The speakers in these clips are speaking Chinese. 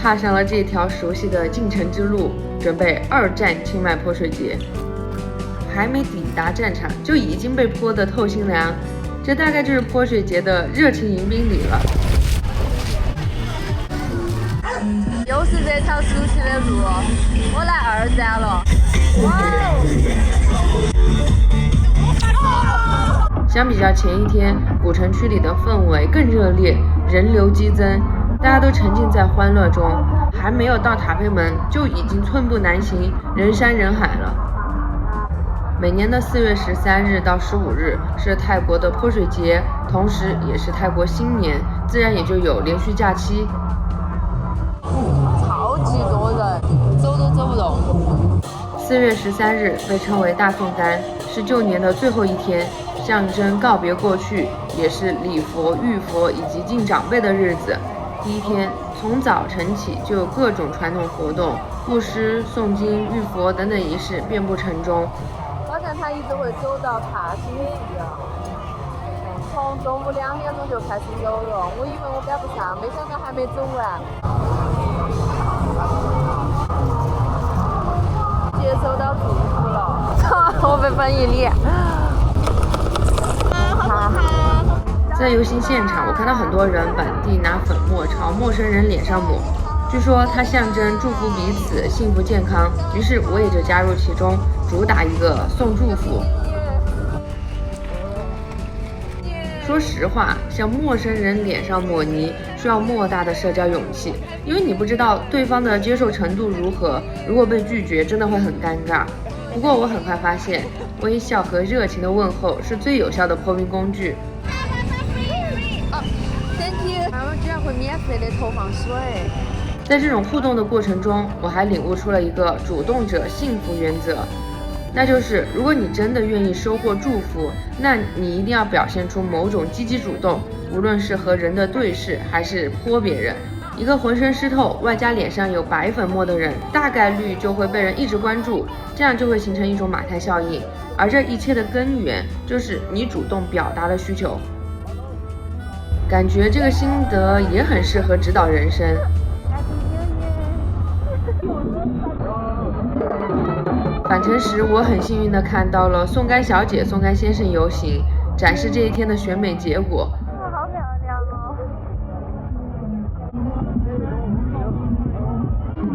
踏上了这条熟悉的进城之路，准备2战清迈泼水节。还没抵达战场，就已经被泼得透心凉，这大概就是泼水节的热情迎宾礼了。又是这条熟悉的路，我来2站了。哇哦！相比较前一天，古城区里的氛围更热烈，人流激增，大家都沉浸在欢乐中，还没有到塔佩门就已经寸步难行，人山人海了。每年的4月13日到15日是泰国的泼水节，同时也是泰国新年，自然也就有连续假期。超级多人，走都走不动。4月13日被称为大送干，是旧年的最后一天，象征告别过去，也是礼佛、浴佛以及敬长辈的日子。第一天从早晨起就有各种传统活动，布施、诵经、浴佛等等仪式遍布城中。好像他一直会走到踏星期啊，从中午2点钟就开始有了，我以为我赶不上，没想到还没走完。接收到祝福了，我被分一礼。在游行现场，我看到很多人本地拿粉末朝陌生人脸上抹，据说它象征祝福彼此幸福健康，于是我也就加入其中，主打一个送祝福。说实话，向陌生人脸上抹泥需要莫大的社交勇气，因为你不知道对方的接受程度如何，如果被拒绝真的会很尴尬。不过我很快发现，微笑和热情的问候是最有效的破冰工具。他们居然会免费的投放水。在这种互动的过程中，我还领悟出了一个主动者幸福原则，那就是如果你真的愿意收获祝福，那你一定要表现出某种积极主动，无论是和人的对视还是泼别人。一个浑身湿透外加脸上有白粉末的人，大概率就会被人一直关注，这样就会形成一种马太效应，而这一切的根源就是你主动表达的需求。感觉这个心得也很适合指导人生。返程时，我很幸运地看到了送干小姐、送干先生游行，展示这一天的选美结果。好漂亮哦！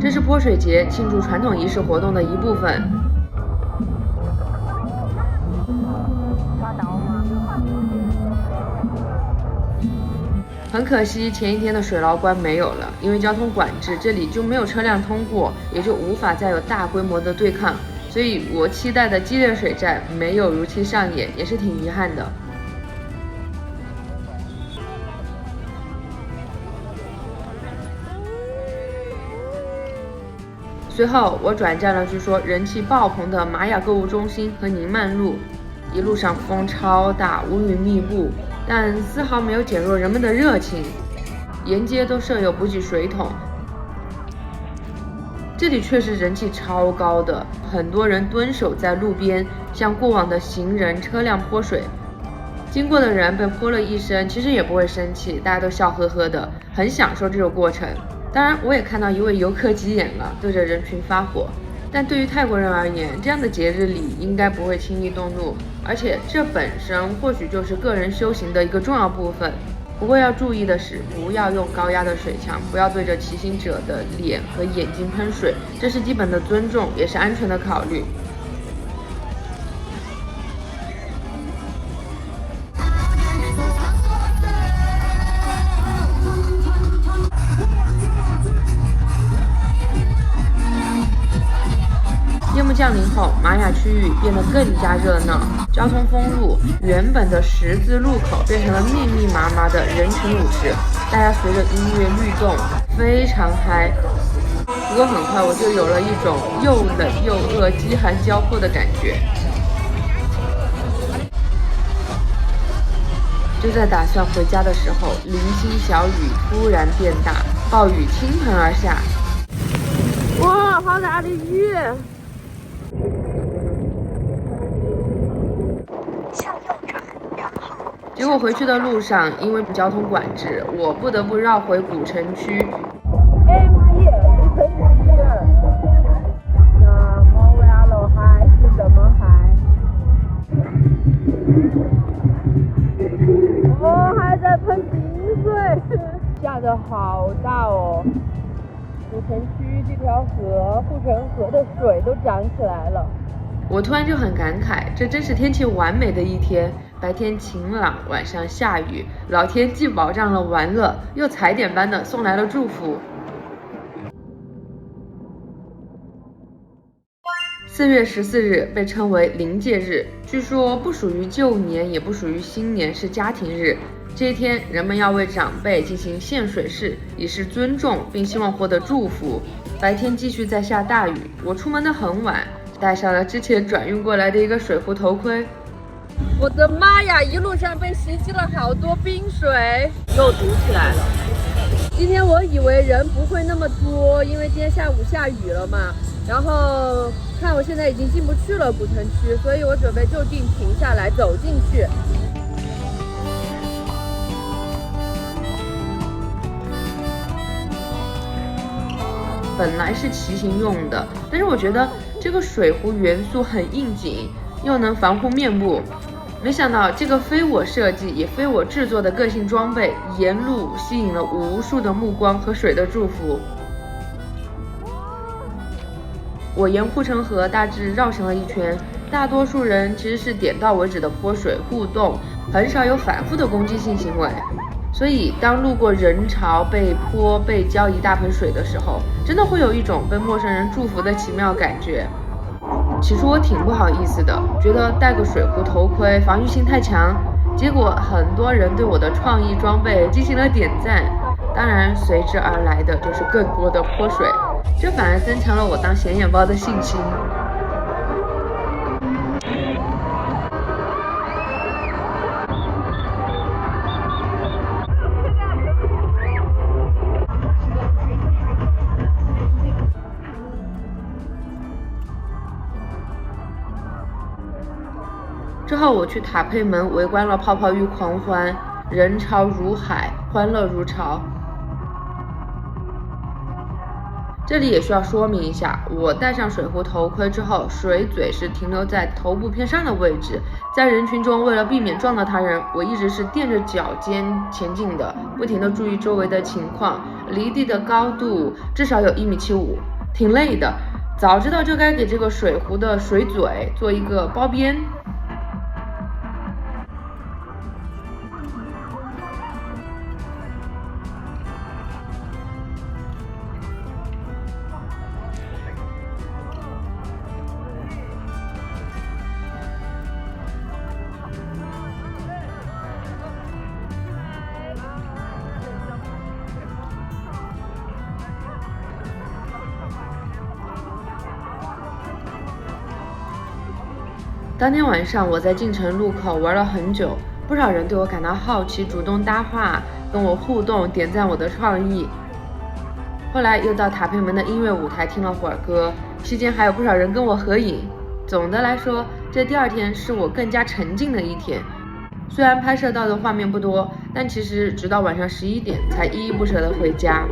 这是泼水节庆祝传统仪式活动的一部分。很可惜，前一天的水牢关没有了，因为交通管制，这里就没有车辆通过，也就无法再有大规模的对抗。所以我期待的激烈水战没有如期上演，也是挺遗憾的。随后我转战了据说人气爆棚的玛雅购物中心和宁曼路，一路上风超大，乌云密布，但丝毫没有减弱人们的热情，沿街都设有补给水桶。这里确实人气超高的，很多人蹲守在路边，向过往的行人、车辆泼水。经过的人被泼了一身，其实也不会生气，大家都笑呵呵的，很享受这个过程。当然，我也看到一位游客急眼了，对着人群发火。但对于泰国人而言，这样的节日里应该不会轻易动怒，而且这本身或许就是个人修行的一个重要部分。不过要注意的是，不要用高压的水枪，不要对着骑行者的脸和眼睛喷水，这是基本的尊重，也是安全的考虑。夜幕降临后，玛雅区域变得更加热闹，交通封路，原本的十字路口变成了密密麻麻的人群舞池，大家随着音乐律动，非常嗨。不过很快我就有了一种又冷又饿、饥寒交迫的感觉。就在打算回家的时候，零星小雨突然变大，暴雨倾盆而下。哇，好大的雨！结果回去的路上，因为交通管制，我不得不绕回古城区。哎妈耶！很进水，下得好大哦。古城区这条河护城河的水都涨起来了。我突然就很感慨，这真是天气完美的一天，白天晴朗，晚上下雨，老天既保障了玩乐，又踩点般的送来了祝福。4月14日被称为临界日，据说不属于旧年，也不属于新年，是家庭日。这一天，人们要为长辈进行献水式，以示尊重，并希望获得祝福。白天继续在下大雨，我出门的很晚，戴上了之前转运过来的一个水壶头盔。我的妈呀！一路上被袭击了好多冰水，又堵起来了。今天我以为人不会那么多，因为今天下午下雨了嘛。然后看我现在已经进不去了古城区，所以我准备就近停下来走进去。本来是骑行用的，但是我觉得这个水壶元素很应景，又能防护面部。没想到这个非我设计也非我制作的个性装备，沿路吸引了无数的目光和水的祝福。我沿护城河大致绕行了一圈，大多数人其实是点到为止的泼水互动，很少有反复的攻击性行为。所以当路过人潮被泼被浇一大盆水的时候，真的会有一种被陌生人祝福的奇妙感觉。起初我挺不好意思的，觉得戴个水壶头盔防御性太强，结果很多人对我的创意装备进行了点赞，当然随之而来的就是更多的泼水，这反而增强了我当显眼包的信心。之后我去塔佩门围观了泡泡浴狂欢，人潮如海，欢乐如潮。这里也需要说明一下，我戴上水壶头盔之后，水嘴是停留在头部偏上的位置，在人群中为了避免撞到他人，我一直是垫着脚尖前进的，不停地注意周围的情况，离地的高度至少有1.75米，挺累的。早知道就该给这个水壶的水嘴做一个包边。当天晚上我在进城路口玩了很久，不少人对我感到好奇，主动搭话，跟我互动，点赞我的创意。后来又到塔佩门的音乐舞台听了会儿歌，期间还有不少人跟我合影。总的来说，这第二天是我更加沉浸的一天。虽然拍摄到的画面不多，但其实直到晚上11点才依依不舍地回家。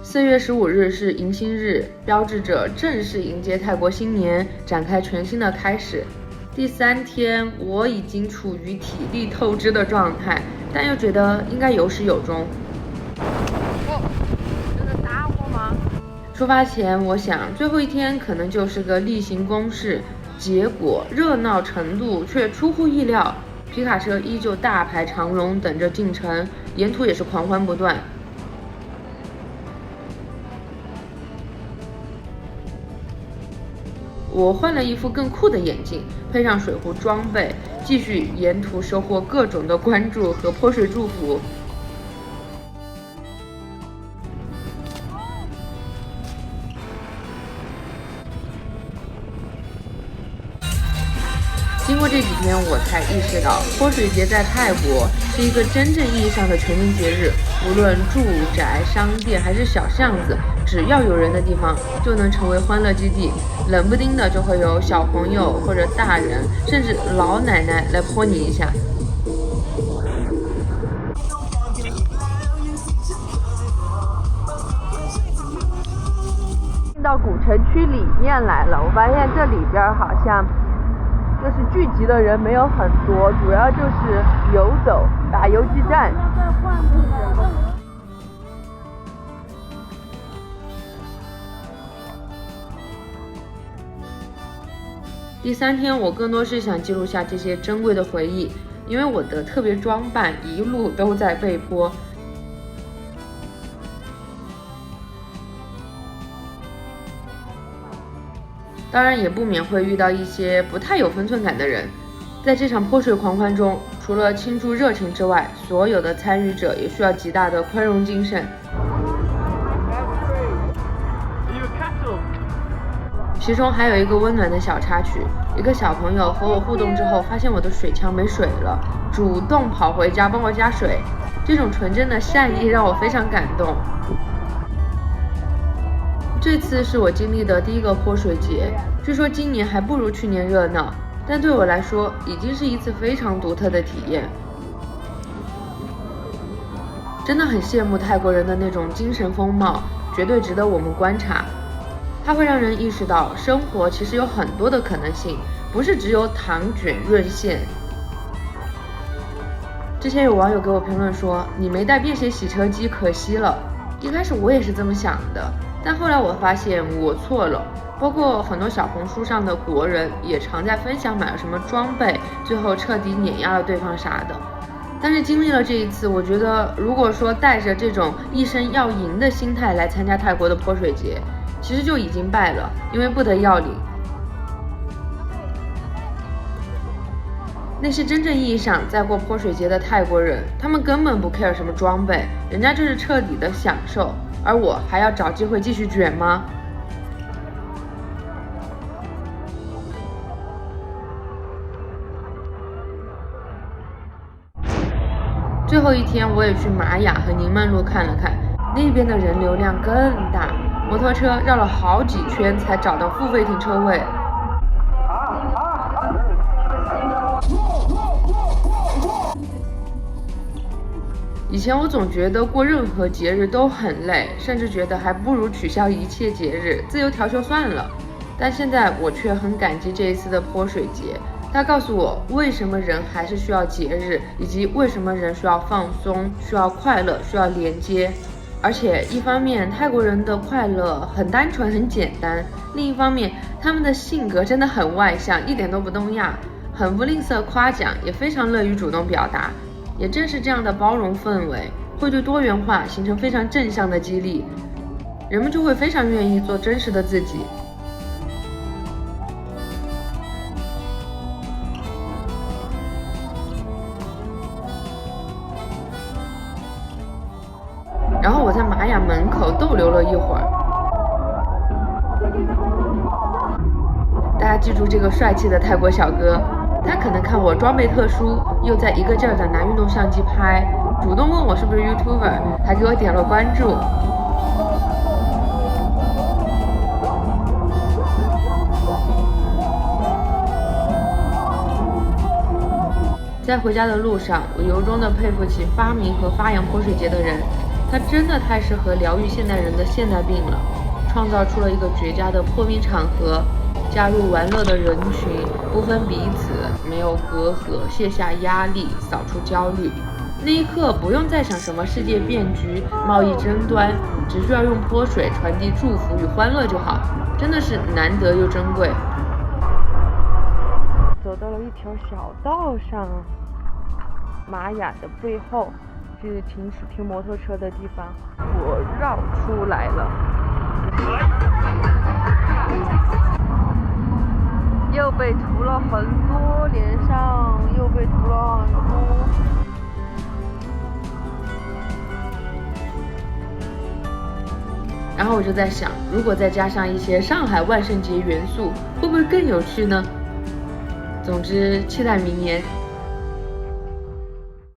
4月15日是迎新日，标志着正式迎接泰国新年，展开全新的开始。第3天，我已经处于体力透支的状态，但又觉得应该有始有终。真的打我吗？出发前，我想最后一天可能就是个例行公事，结果热闹程度却出乎意料。皮卡车依旧大排长龙等着进城，沿途也是狂欢不断。我换了一副更酷的眼镜，配上水壶装备，继续沿途收获各种的关注和泼水祝福。经过这几天，我才意识到泼水节在泰国是一个真正意义上的全民节日。无论住宅、商店还是小巷子，只要有人的地方，就能成为欢乐基地。冷不丁的就会有小朋友或者大人，甚至老奶奶来泼你一下。到古城区里面来了，我发现这里边好像就是聚集的人没有很多，主要就是游走、打游击战。第3天，我更多是想记录下这些珍贵的回忆，因为我的特别装扮一路都在被泼。当然也不免会遇到一些不太有分寸感的人。在这场泼水狂欢中，除了倾注热情之外，所有的参与者也需要极大的宽容精神。其中还有一个温暖的小插曲，一个小朋友和我互动之后，发现我的水枪没水了，主动跑回家帮我加水，这种纯真的善意让我非常感动。这次是我经历的第一个泼水节，据说今年还不如去年热闹，但对我来说已经是一次非常独特的体验。真的很羡慕泰国人的那种精神风貌，绝对值得我们观察。它会让人意识到生活其实有很多的可能性，不是只有糖卷润馅。之前有网友给我评论说，你没带便携洗车机可惜了。一开始我也是这么想的，但后来我发现我错了。包括很多小红书上的国人也常在分享买了什么装备，最后彻底碾压了对方啥的。但是经历了这一次，我觉得如果说带着这种一生要赢的心态来参加泰国的泼水节，其实就已经败了，因为不得要领。那些真正意义上在过泼水节的泰国人，他们根本不 care 什么装备，人家就是彻底的享受，而我还要找机会继续卷吗？最后一天，我也去玛雅和宁曼路看了看，那边的人流量更大，摩托车绕了好几圈才找到付费停车位。以前我总觉得过任何节日都很累，甚至觉得还不如取消一切节日，自由调休算了。但现在我却很感激这一次的泼水节，它告诉我为什么人还是需要节日，以及为什么人需要放松、需要快乐、需要连接。而且一方面泰国人的快乐很单纯很简单，另一方面他们的性格真的很外向，一点都不东亚，很不吝啬夸奖，也非常乐于主动表达。也正是这样的包容氛围，会对多元化形成非常正向的激励，人们就会非常愿意做真实的自己。然后我在玛雅门口逗留了一会儿。大家记住这个帅气的泰国小哥，他可能看我装备特殊，又在一个劲儿的拿运动相机拍，主动问我是不是 YouTuber， 还给我点了关注。在回家的路上，我由衷地佩服起发明和发扬泼水节的人，他真的太适合疗愈现代人的现代病了，创造出了一个绝佳的破冰场合。加入玩乐的人群，不分彼此，没有隔阂，卸下压力，扫除焦虑。那一刻不用再想什么世界变局、贸易争端，只需要用泼水传递祝福与欢乐就好，真的是难得又珍贵。走到了一条小道上，玛雅的背后是停摩托车的地方，我绕出来了。又被涂了很多，脸上又被涂了很多。然后我就在想，如果再加上一些上海万圣节元素，会不会更有趣呢？总之，期待明年。